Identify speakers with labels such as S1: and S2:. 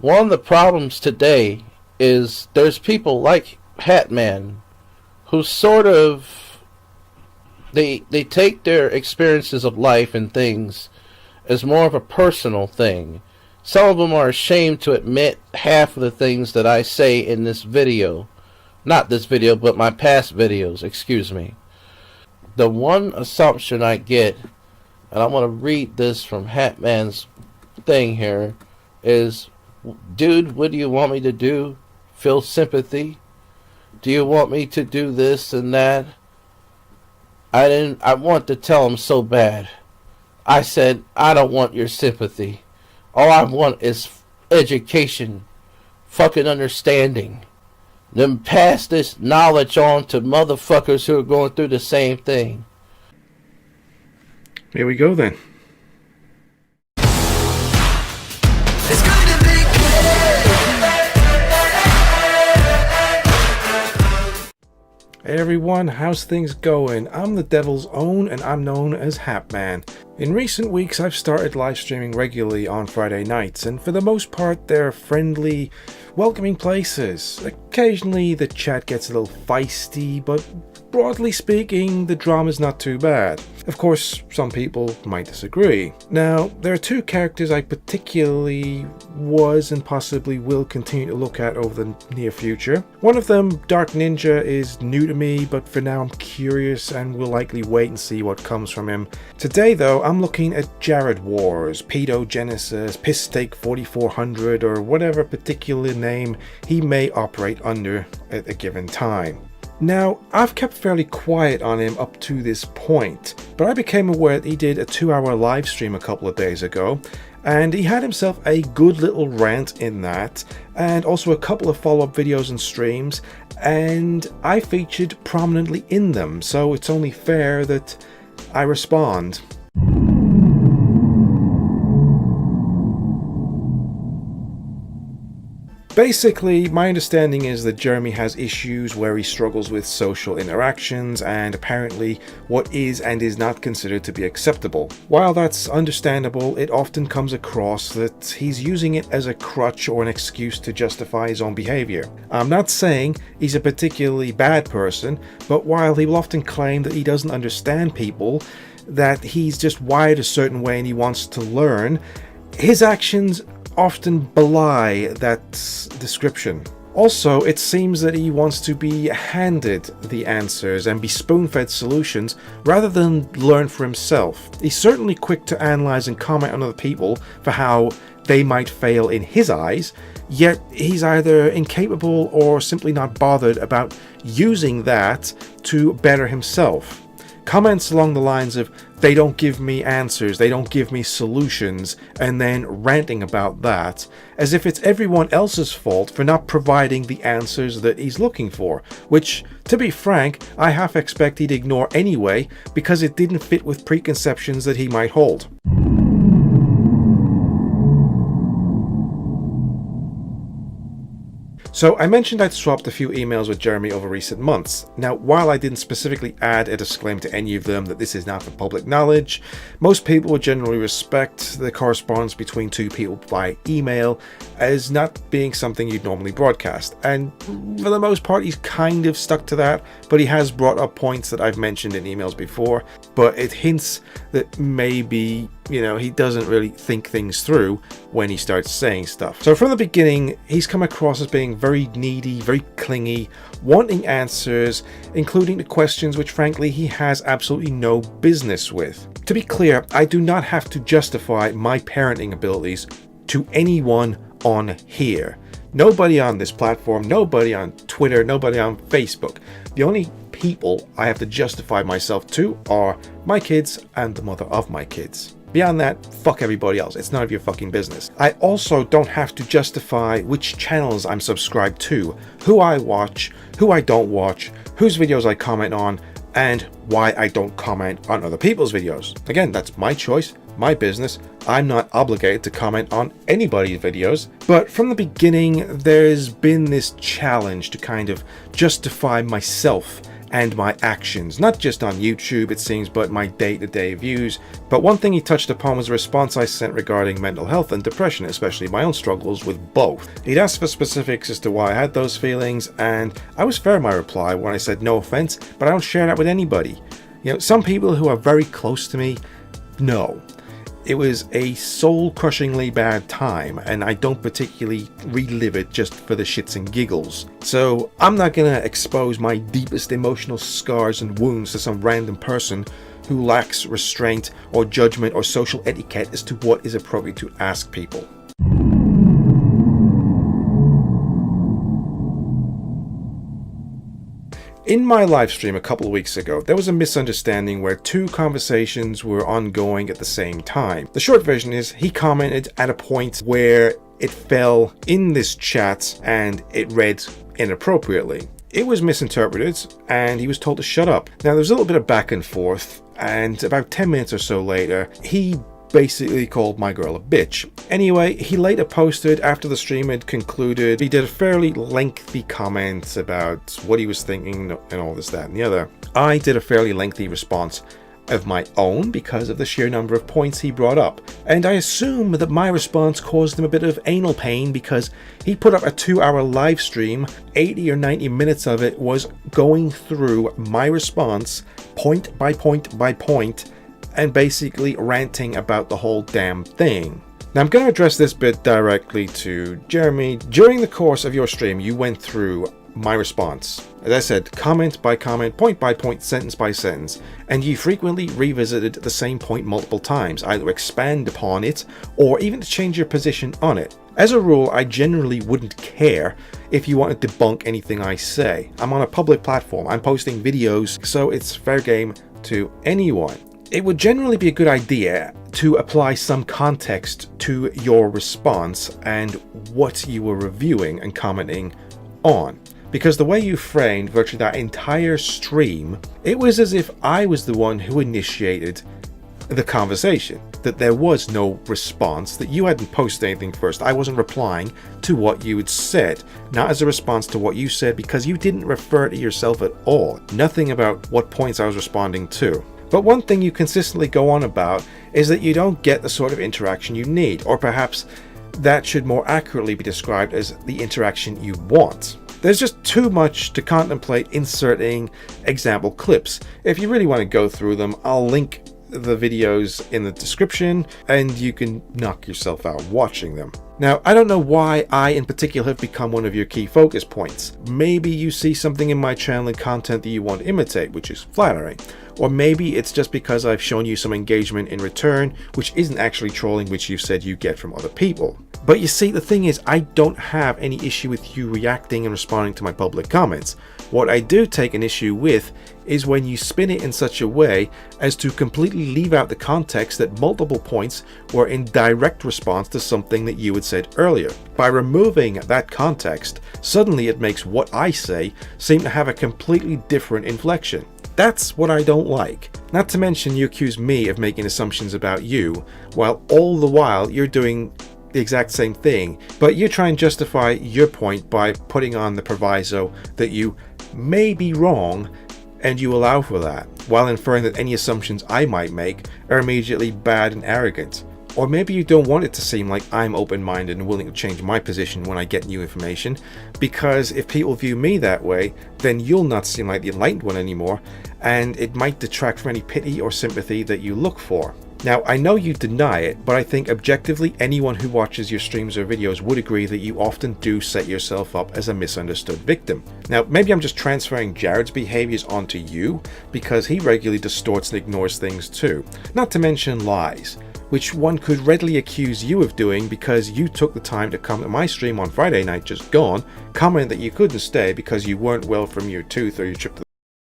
S1: One of the problems today is there's people like Hatman who sort of they take their experiences of life and things as more of a personal thing. Some of them are ashamed to admit half of the things that I say in this video. Not this video, but my past videos, excuse me. The one assumption I get, and I want to read this from Hatman's thing here, is, dude, what do you want me to do? Feel sympathy? Do you want me to do this and that? I want to tell him so bad. I said, I don't want your sympathy. All I want is education, fucking understanding. Then pass this knowledge on to motherfuckers who are going through the same thing.
S2: Here we go then. Hey everyone, how's things going? I'm the Devil's Own and I'm known as Hatman. In recent weeks I've started live streaming regularly on Friday nights, and for the most part they're friendly, welcoming places. Occasionally the chat gets a little feisty, but broadly speaking the drama's not too bad. Of course, some people might disagree. Now, there are two characters I particularly was and possibly will continue to look at over the near future. One of them, Dark Ninja, is new to me, but for now I'm curious and will likely wait and see what comes from him. Today though, I'm looking at Jared Wars, Pedo Genesis, Pisssteak 4400, or whatever particular name he may operate under at a given time. Now, I've kept fairly quiet on him up to this point, but I became aware that he did a 2-hour live stream a couple of days ago, and he had himself a good little rant in that, and also a couple of follow-up videos and streams, and I featured prominently in them, so it's only fair that I respond. Basically, my understanding is that Jeremy has issues where he struggles with social interactions and apparently what is and is not considered to be acceptable. While that's understandable, it often comes across that he's using it as a crutch or an excuse to justify his own behavior. I'm not saying he's a particularly bad person, but while he will often claim that he doesn't understand people, that he's just wired a certain way and he wants to learn, his actions often belie that description. Also, it seems that he wants to be handed the answers and be spoon-fed solutions rather than learn for himself. He's certainly quick to analyze and comment on other people for how they might fail in his eyes, yet he's either incapable or simply not bothered about using that to better himself. Comments along the lines of, they don't give me answers, they don't give me solutions, and then ranting about that, as if it's everyone else's fault for not providing the answers that he's looking for, which, to be frank, I half expect he'd ignore anyway, because it didn't fit with preconceptions that he might hold. So I mentioned I'd swapped a few emails with Jeremy over recent months. Now, while I didn't specifically add a disclaimer to any of them that this is not for public knowledge, most people would generally respect the correspondence between two people by email as not being something you'd normally broadcast. And for the most part, he's kind of stuck to that, but he has brought up points that I've mentioned in emails before, but it hints that maybe, he doesn't really think things through when he starts saying stuff. So from the beginning, he's come across as being very needy, very clingy, wanting answers, including the questions which frankly he has absolutely no business with. To be clear, I do not have to justify my parenting abilities to anyone on here. Nobody on this platform, nobody on Twitter, nobody on Facebook. The only people I have to justify myself to are my kids and the mother of my kids. Beyond that, fuck everybody else. It's none of your fucking business. I also don't have to justify which channels I'm subscribed to, who I watch, who I don't watch, whose videos I comment on, and why I don't comment on other people's videos. Again, that's my choice, my business. I'm not obligated to comment on anybody's videos, but from the beginning, there's been this challenge to kind of justify myself and my actions, not just on YouTube it seems, but my day-to-day views. But one thing he touched upon was a response I sent regarding mental health and depression, especially my own struggles with both. He'd asked for specifics as to why I had those feelings, and I was fair in my reply when I said no offense, but I don't share that with anybody. You know, some people who are very close to me know. It was a soul-crushingly bad time, and I don't particularly relive it just for the shits and giggles. So I'm not gonna expose my deepest emotional scars and wounds to some random person who lacks restraint or judgment or social etiquette as to what is appropriate to ask people. In my live stream a couple of weeks ago, there was a misunderstanding where two conversations were ongoing at the same time. The short version is he commented at a point where it fell in this chat and it read inappropriately. It was misinterpreted and he was told to shut up. Now there was a little bit of back and forth, and about 10 minutes or so later, he basically called my girl a bitch. Anyway, he later posted, after the stream had concluded, he did a fairly lengthy comment about what he was thinking and all this, that, and the other. I did a fairly lengthy response of my own because of the sheer number of points he brought up. And I assume that my response caused him a bit of anal pain because he put up a 2-hour live stream. 80 or 90 minutes of it was going through my response, point by point by point, and basically ranting about the whole damn thing. Now I'm going to address this bit directly to Jeremy. During the course of your stream, you went through my response. As I said, comment by comment, point by point, sentence by sentence, and you frequently revisited the same point multiple times, either to expand upon it or even to change your position on it. As a rule, I generally wouldn't care if you want to debunk anything I say. I'm on a public platform, I'm posting videos, so it's fair game to anyone. It would generally be a good idea to apply some context to your response and what you were reviewing and commenting on. Because the way you framed virtually that entire stream, it was as if I was the one who initiated the conversation. That there was no response, that you hadn't posted anything first. I wasn't replying to what you had said, not as a response to what you said, because you didn't refer to yourself at all. Nothing about what points I was responding to. But one thing you consistently go on about is that you don't get the sort of interaction you need, or perhaps that should more accurately be described as the interaction you want. There's just too much to contemplate inserting example clips. If you really want to go through them, I'll link the videos in the description and you can knock yourself out watching them. Now, I don't know why I in particular have become one of your key focus points. Maybe you see something in my channel and content that you want to imitate, which is flattering. Or maybe it's just because I've shown you some engagement in return, which isn't actually trolling, which you said you get from other people. But you see, the thing is, I don't have any issue with you reacting and responding to my public comments. What I do take an issue with is when you spin it in such a way as to completely leave out the context that multiple points were in direct response to something that you had said earlier. By removing that context, suddenly it makes what I say seem to have a completely different inflection. That's what I don't like. Not to mention you accuse me of making assumptions about you, while all the while you're doing the exact same thing, but you try and justify your point by putting on the proviso that you may be wrong, and you allow for that, while inferring that any assumptions I might make are immediately bad and arrogant. Or maybe you don't want it to seem like I'm open-minded and willing to change my position when I get new information, because if people view me that way, then you'll not seem like the enlightened one anymore, and it might detract from any pity or sympathy that you look for. Now, I know you deny it, but I think objectively anyone who watches your streams or videos would agree that you often do set yourself up as a misunderstood victim. Now, maybe I'm just transferring Jared's behaviors onto you, because he regularly distorts and ignores things too. Not to mention lies, which one could readily accuse you of doing because you took the time to come to my stream on Friday night just gone, comment that you couldn't stay because you weren't well from your tooth or your trip to